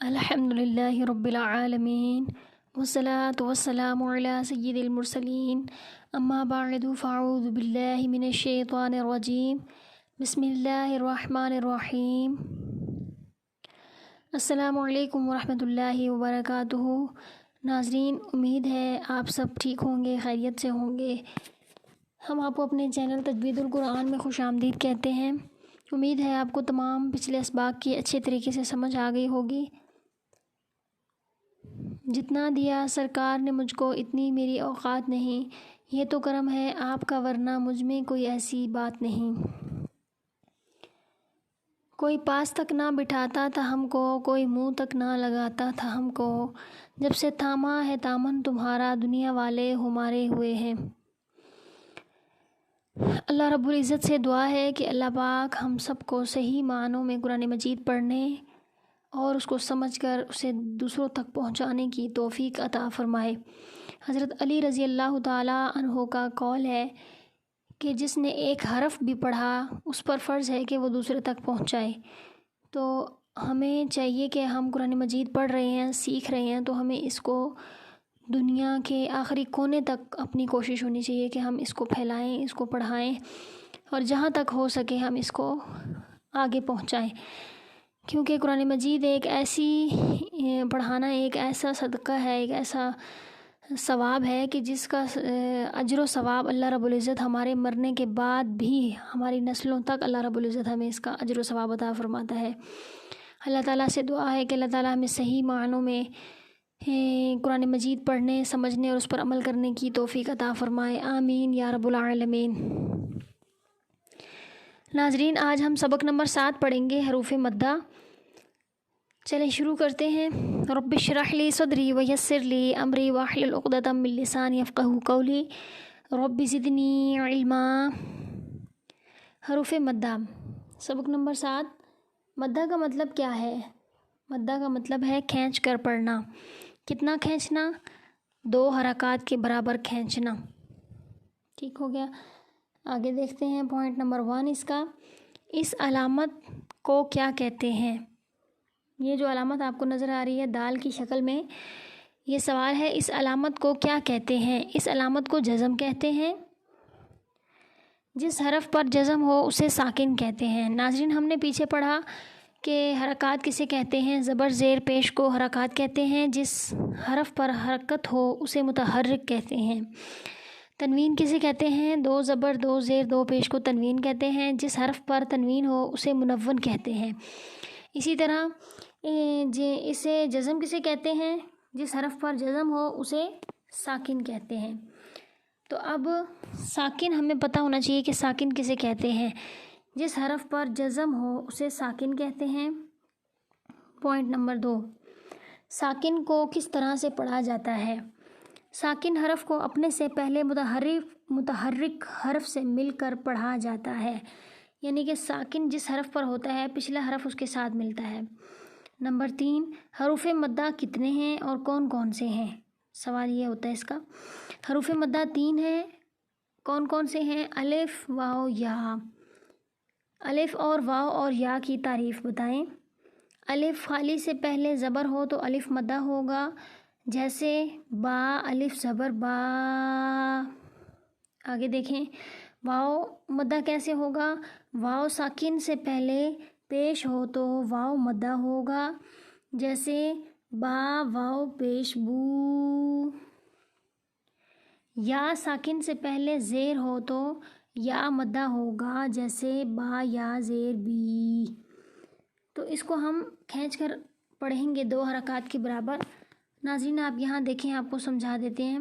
الحمد للہ رب العالمین والصلاة والسلام علی سید المرسلین اما بعد فاعوذ باللہ من الشیطان الرجیم بسم اللہ الرحمن الرحیم۔ السلام علیکم ورحمۃ اللہ وبرکاتہ۔ ناظرین، امید ہے آپ سب ٹھیک ہوں گے، خیریت سے ہوں گے۔ ہم آپ کو اپنے چینل تجوید القرآن میں خوش آمدید کہتے ہیں۔ امید ہے آپ کو تمام پچھلے اسباق کی اچھے طریقے سے سمجھ آ گئی ہوگی۔ جتنا دیا سرکار نے مجھ کو اتنی میری اوقات نہیں، یہ تو کرم ہے آپ کا ورنہ مجھ میں کوئی ایسی بات نہیں۔ کوئی پاس تک نہ بٹھاتا تھا ہم کو، کوئی منہ تک نہ لگاتا تھا ہم کو، جب سے تھاما ہے دامن تمہارا دنیا والے ہمارے ہوئے ہیں۔ اللہ رب العزت سے دعا ہے کہ اللہ پاک ہم سب کو صحیح معنوں میں قرآن مجید پڑھنے اور اس کو سمجھ کر اسے دوسروں تک پہنچانے کی توفیق عطا فرمائے۔ حضرت علی رضی اللہ تعالیٰ عنہ کا قول ہے کہ جس نے ایک حرف بھی پڑھا اس پر فرض ہے کہ وہ دوسرے تک پہنچائے۔ تو ہمیں چاہیے کہ ہم قرآن مجید پڑھ رہے ہیں، سیکھ رہے ہیں، تو ہمیں اس کو دنیا کے آخری کونے تک اپنی کوشش ہونی چاہیے کہ ہم اس کو پھیلائیں، اس کو پڑھائیں، اور جہاں تک ہو سکے ہم اس کو آگے پہنچائیں، کیونکہ قرآن مجید پڑھانا ایک ایسا صدقہ ہے، ایک ایسا ثواب ہے کہ جس کا اجر و ثواب اللہ رب العزت ہمارے مرنے کے بعد بھی ہماری نسلوں تک اللہ رب العزت ہمیں اس کا اجر و ثواب عطا فرماتا ہے۔ اللہ تعالیٰ سے دعا ہے کہ اللہ تعالیٰ ہمیں صحیح معنوں میں قرآن مجید پڑھنے، سمجھنے اور اس پر عمل کرنے کی توفیق عطا فرمائے، آمین یا رب العالمین۔ ناظرین، آج ہم سبق نمبر 7 پڑھیں گے، حروف مدہ۔ چلیں شروع کرتے ہیں۔ رب اشرح لی صدری ویسر لی امری واحلل عقدۃ من لسانی یفقہوا قولی رب زدنی علما۔ حروف مدہ، سبق نمبر 7۔ مدہ کا مطلب کیا ہے؟ مدہ کا مطلب ہے کھینچ کر پڑھنا۔ کتنا کھینچنا؟ 2 حرکات کے برابر کھینچنا۔ ٹھیک ہو گیا؟ آگے دیکھتے ہیں پوائنٹ نمبر 1 اس کا۔ اس علامت کو کیا کہتے ہیں؟ یہ جو علامت آپ کو نظر آ رہی ہے دال کی شکل میں، یہ سوال ہے، اس علامت کو کیا کہتے ہیں؟ اس علامت کو جزم کہتے ہیں۔ جس حرف پر جزم ہو اسے ساکن کہتے ہیں۔ ناظرین، ہم نے پیچھے پڑھا کہ حرکات کسے کہتے ہیں؟ زبر زیر پیش کو حرکات کہتے ہیں۔ جس حرف پر حرکت ہو اسے متحرک کہتے ہیں۔ تنوین کسے کہتے ہیں؟ 2 زبر 2 زیر 2 پیش کو تنوین کہتے ہیں۔ جس حرف پر تنوین ہو اسے منون کہتے ہیں۔ اسی طرح اسے جزم کسے کہتے ہیں؟ جس حرف پر جزم ہو اسے ساکن کہتے ہیں۔ تو اب ساکن ہمیں پتہ ہونا چاہیے کہ ساکن کسے کہتے ہیں۔ جس حرف پر جزم ہو اسے ساکن کہتے ہیں۔ پوائنٹ نمبر 2، ساکن کو کس طرح سے پڑھا جاتا ہے؟ ساکن حرف کو اپنے سے پہلے متحرک حرف سے مل کر پڑھا جاتا ہے، یعنی کہ ساکن جس حرف پر ہوتا ہے پچھلا حرف اس کے ساتھ ملتا ہے۔ نمبر 3، حروف مدہ کتنے ہیں اور کون کون سے ہیں؟ سوال یہ ہوتا ہے اس کا۔ حروف مدہ 3 ہیں۔ کون کون سے ہیں؟ الف، واو، یا۔ الف اور واو اور یا کی تعریف بتائیں۔ الف خالی سے پہلے زبر ہو تو الف مدہ ہوگا، جیسے با، الف زبر با۔ آگے دیکھیں، واو مدہ کیسے ہوگا؟ واو ساکن سے پہلے پیش ہو تو واو مدہ ہوگا، جیسے با واو پیش بو۔ یا ساکن سے پہلے زیر ہو تو یا مدہ ہوگا، جیسے با یا زیر بی۔ تو اس کو ہم کھینچ کر پڑھیں گے 2 حرکات کے برابر۔ ناظرین، آپ یہاں دیکھیں، آپ کو سمجھا دیتے ہیں۔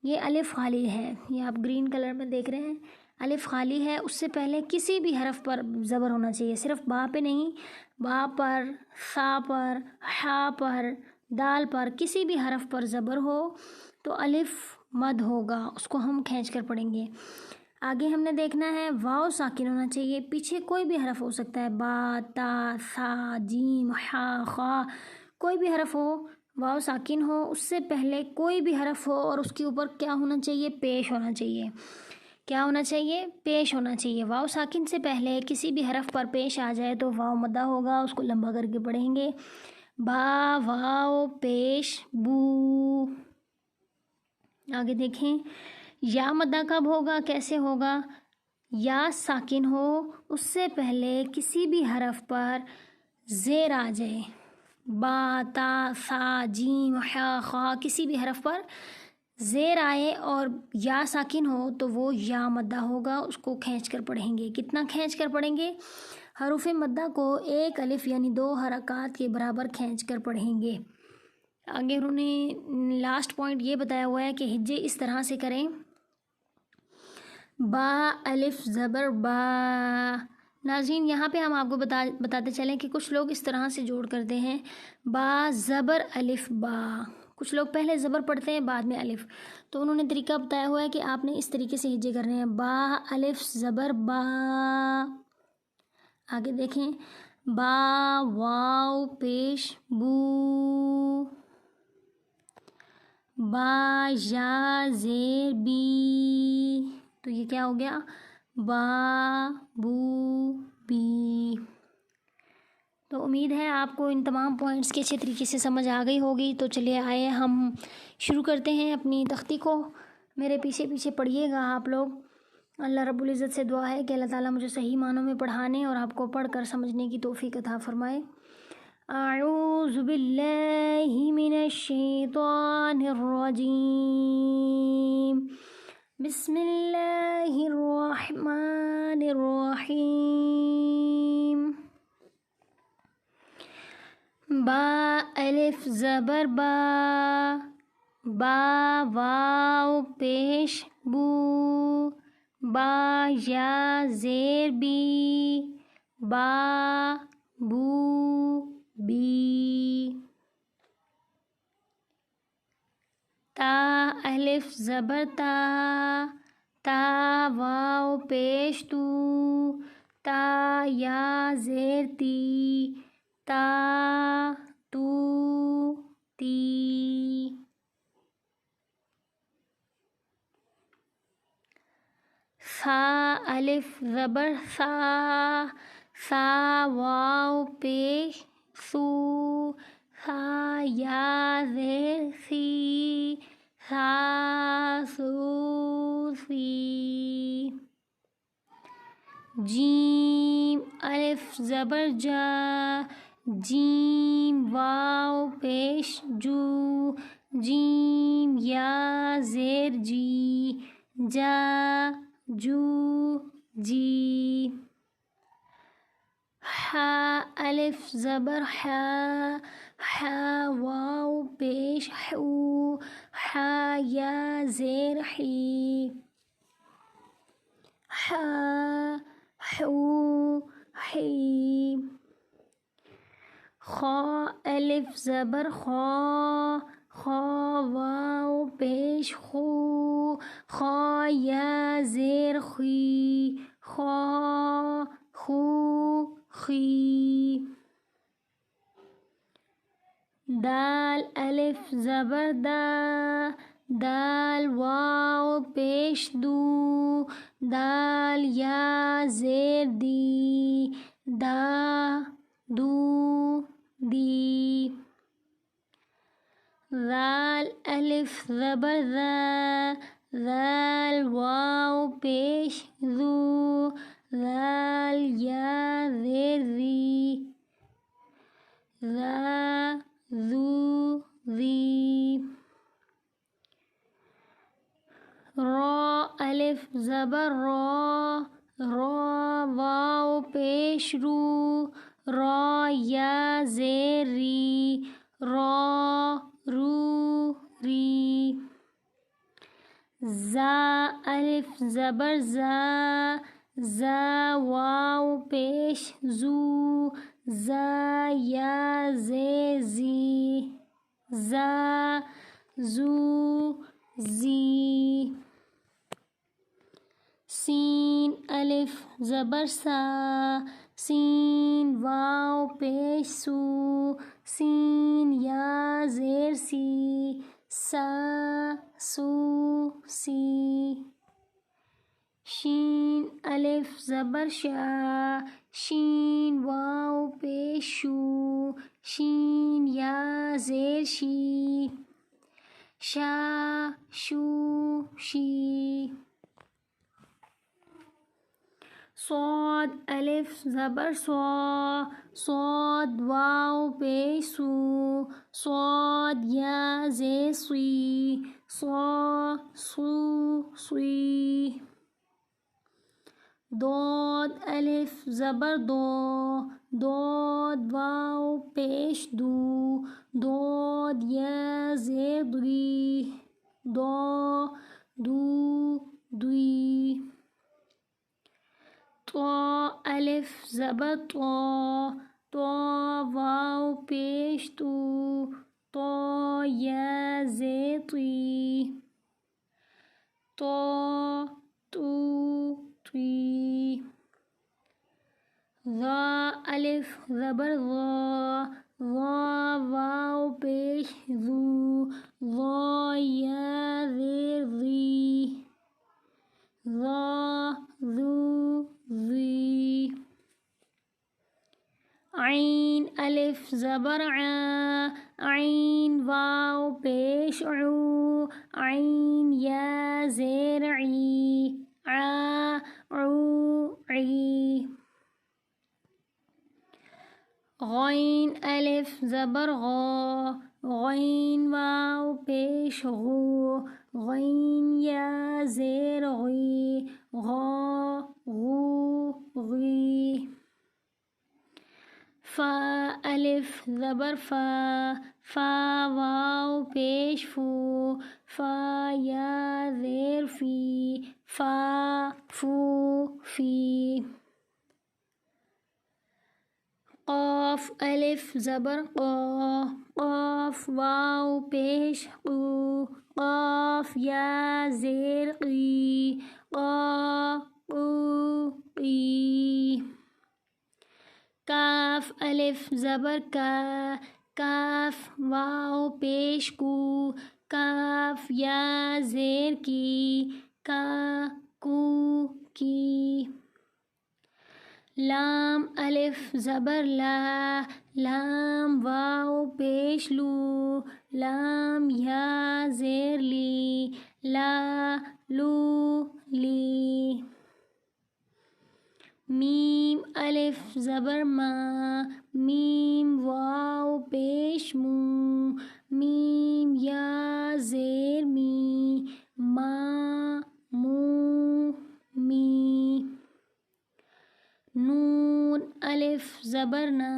یہ الف خالی ہے، یہ آپ گرین کلر میں دیکھ رہے ہیں، الف خالی ہے۔ اس سے پہلے کسی بھی حرف پر زبر ہونا چاہیے، صرف با پہ نہیں، با پر، ثا پر، حا پر، دال پر، کسی بھی حرف پر زبر ہو تو الف مد ہوگا، اس کو ہم کھینچ کر پڑھیں گے۔ آگے ہم نے دیکھنا ہے واو ساکن ہونا چاہیے، پیچھے کوئی بھی حرف ہو سکتا ہے، با، تا، ثا، جیم، حا، خا، کوئی بھی حرف ہو، واو ساکن ہو، اس سے پہلے کوئی بھی حرف ہو اور اس کے اوپر کیا ہونا چاہیے؟ پیش ہونا چاہیے۔ کیا ہونا چاہیے؟ پیش ہونا چاہیے۔ واو ساکن سے پہلے کسی بھی حرف پر پیش آ جائے تو واو مدہ ہوگا، اس کو لمبا کر کے پڑھیں گے۔ با واو پیش بو. آگے دیکھیں یا مدہ کب ہوگا، کیسے ہوگا. یا ساکن ہو، اس سے پہلے کسی بھی حرف پر زیر آ جائے. با، تا، ثا، جیم، حا، خا، کسی بھی حرف پر زیر آئے اور یا ساکن ہو تو وہ یا مدہ ہوگا. اس کو کھینچ کر پڑھیں گے. کتنا کھینچ کر پڑھیں گے؟ حروف مدہ کو ایک الف یعنی 2 حرکات کے برابر کھینچ کر پڑھیں گے. آگے انہوں نے لاسٹ پوائنٹ یہ بتایا ہوا ہے کہ ہجے اس طرح سے کریں. با الف زبر با. ناظرین یہاں پہ ہم آپ کو بتاتے چلیں کہ کچھ لوگ اس طرح سے جوڑ کرتے ہیں با زبر الف با. کچھ لوگ پہلے زبر پڑھتے ہیں بعد میں الف. تو انہوں نے طریقہ بتایا ہوا ہے کہ آپ نے اس طریقے سے ہجے کرنے ہیں. با الف زبر با. آگے دیکھیں با واو پیش بو. با یا زیر بی. تو یہ کیا ہو گیا؟ با بو بی. تو امید ہے آپ کو ان تمام پوائنٹس کے اچھے طریقے سے سمجھ آ گئی ہوگی. تو چلیے آئے ہم شروع کرتے ہیں اپنی تختی کو. میرے پیچھے پیچھے پڑھیے گا آپ لوگ. اللہ رب العزت سے دعا ہے کہ اللہ تعالیٰ مجھے صحیح معنوں میں پڑھانے اور آپ کو پڑھ کر سمجھنے کی توفیق عطا فرمائے. اعوذ باللہ من الشیطان الرجیم. بسم اللہ الرحمن الرحیم. با الف زبر با. با واو پیش بو. با یا زیر بی. با بو بی. تا الف زبر تا. تا واو پیش تو. تا یا زیر تی. تا تو تی. ثا الف زبر ثا. ثا واو پیش ثو. ثا یا زیر سی. ثا سو سی. جیم الف زبر جا. جیم واو پیش جو. جیم یا زیر جی. جا جو جی. حا الف زبر حا. حا واو پیش حو. حا یا زیر حی. حا حو حی. خا الف زبر خا. خا واو پیش خو. خا یا زیر خی. خا خو خی. دال الف زبر دا. دال واو پیش دو. دال یا زیر دی. دا دو دی. ذال الف زبر ذا. ذال واو پیش ذو. ذال یا زیر زی. ذا ذو ذی. را الف زبر را. را واو پیش رو. را یا زیر ری. را رو ری. زا الف زبر زا. زا واو پیش زو. زا یا زیر زی. زا زو زی. سین الف زبر سا. سین واو پیش سو. سین یا زیر سی. سا سو سی. شین الف زبر شا، شین واو پیش شو، شین یا زیر شی، شا شو شی. صاد الف زبر صا، صاد واو پیش سو، صاد یا زیر صی، صا صو صی. ضاد الف زبر ضا، ضاد واو پیش دو، ضاد یا زیر ضی، ضا دو دوی. طا الف زبر طا، طا واو پیش تو، طا یا زیر طی، طا تو طی. ظا الف زبر ظا، ظا واو پیش ذو، ظا یا زیر ذی، ظا ذو ذی. عین الف زبر عا، عین واو پیش عو، عین یا زیر عی، عا عو عی. غین الف زبر غا، غین واو پیش غو، غین یا زیر غی، غا غو غی. فا الف زبر فا، فا واو پیش فو، فا یا زیر فی، فا فو فی. قاف الف زبر قا، قاف واو پیش قو، قاف یا زیر قی، قا قو قی. کاف الف زبر کا، کاف واو پیش کو، کاف یا زیر کی، کا کو کی. لام الف زبر لا، لام واو پیش لو، لام یا زیر لی، لا لو لی. میم الف زبر ما، میم واو پیش مو، میم یا زیر می، ما مو می. نون الف زبر نا،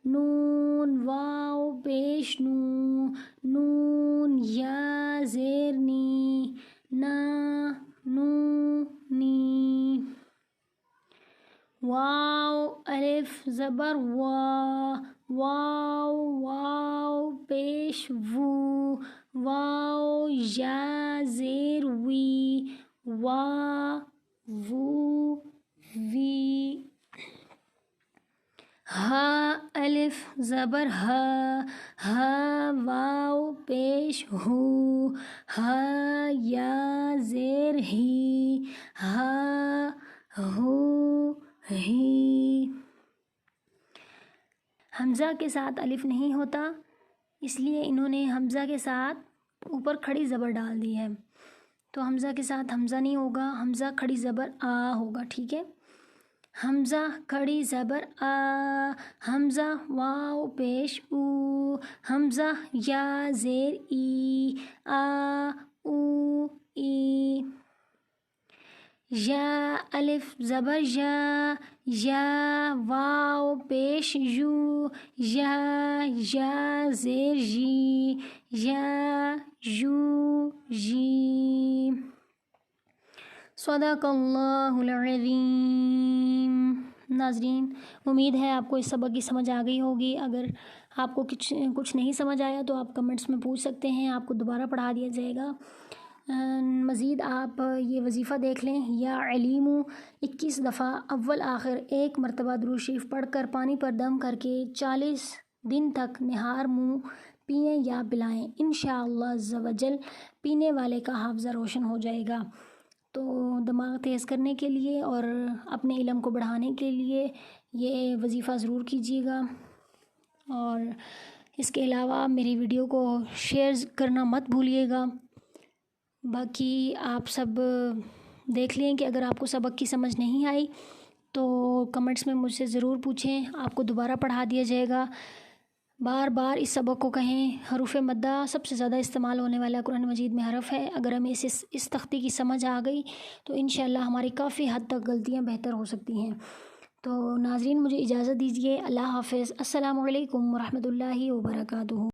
نون واو پیش نو، نون یا زیر نی، نا نو نی. واو الف زبر وا، واو واو پیش وو، واو یا زیر وی، وا وو وی. ہا الف زبر ہا، ہا واو پیش ہو، ہا یا زیر ہی، ہا ہو ہی. حمزہ کے ساتھ الف نہیں ہوتا، اس لیے انہوں نے حمزہ کے ساتھ اوپر کھڑی زبر ڈال دی ہے. تو حمزہ کے ساتھ حمزہ نہیں ہوگا، حمزہ کھڑی زبر آ ہوگا. ٹھیک ہے، حمزہ کھڑی زبر آ، حمزہ واو پیش او، حمزہ یا زیر ای، آ او ای. یا الف زبر یا، یا واو پیش یو، یا یا زیر جی، یا یو جی. صدق اللہ العظیم. ناظرین، امید ہے آپ کو اس سبق کی سمجھ آ گئی ہوگی. اگر آپ کو کچھ نہیں سمجھ آیا تو آپ کمنٹس میں پوچھ سکتے ہیں، آپ کو دوبارہ پڑھا دیا جائے گا. مزید آپ یہ وظیفہ دیکھ لیں، یا علیم 21 دفعہ اول آخر ایک مرتبہ درود شریف پڑھ کر پانی پر دم کر کے 40 دن تک نہار منہ پئیں یا پلائیں. انشاءاللہ عز و جل پینے والے کا حافظہ روشن ہو جائے گا. تو دماغ تیز کرنے کے لیے اور اپنے علم کو بڑھانے کے لیے یہ وظیفہ ضرور کیجیے گا، اور اس کے علاوہ میری ویڈیو کو شیئر کرنا مت بھولیے گا۔ باقی آپ سب دیکھ لیں کہ اگر آپ کو سبق کی سمجھ نہیں آئی تو کمنٹس میں مجھ سے ضرور پوچھیں، آپ کو دوبارہ پڑھا دیا جائے گا۔ بار بار اس سبق کو کہیں۔ حروف مدہ سب سے زیادہ استعمال ہونے والا قرآن مجید میں حرف ہے، اگر ہمیں اس تختی کی سمجھ آ گئی تو انشاءاللہ ہماری کافی حد تک غلطیاں بہتر ہو سکتی ہیں۔ تو ناظرین مجھے اجازت دیجیے، اللہ حافظ، السلام علیکم ورحمۃ اللہ وبرکاتہ۔